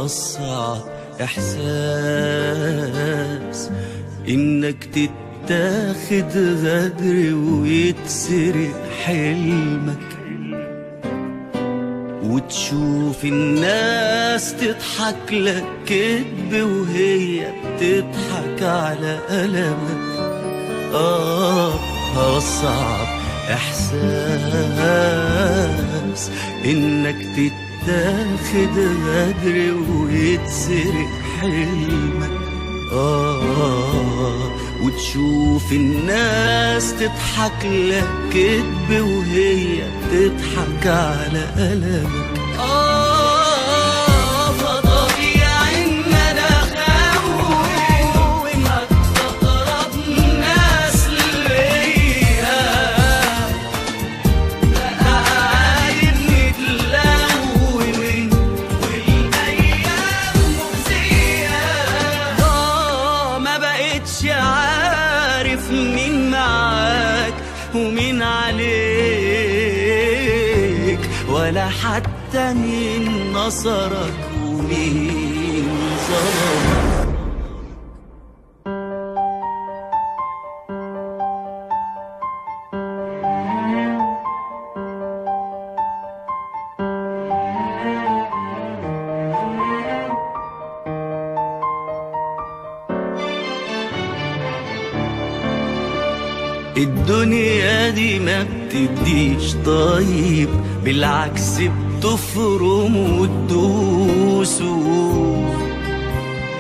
أصعب إحساس إنك تتاخد غدر ويتسرق حلمك، وتشوف الناس تضحك لك كدب وهي بتضحك على ألمك. أصعب إحساس إنك تتاخد غدر ويتسرق حلمك، وتشوف الناس تضحك لك كدب وهي بتضحك على ألمك. فطبيعي إن أنا أخاون أقرب الناس ليا، بقى عايز نتلون والأيام مخزية. ما بقتش عارف مين معاك ومين عليك، ولا حتى مين نصرك ومين ظلمك. الدنيا دي ما بتديش طيب، بالعكس بتفرم وتدوس،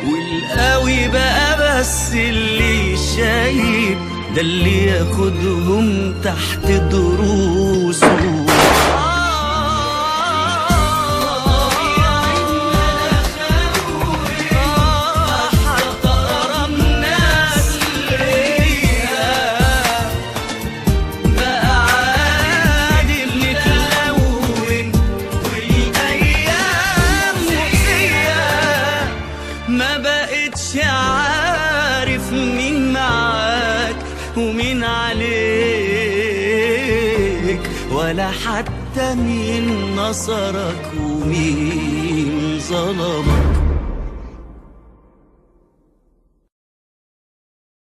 والقوي بقى بس اللي شايب ده اللي ياخدهم تحت دروسه. ما بقتش عارف مين معاك ومين عليك، ولا حتى مين نصرك ومين ظلمك.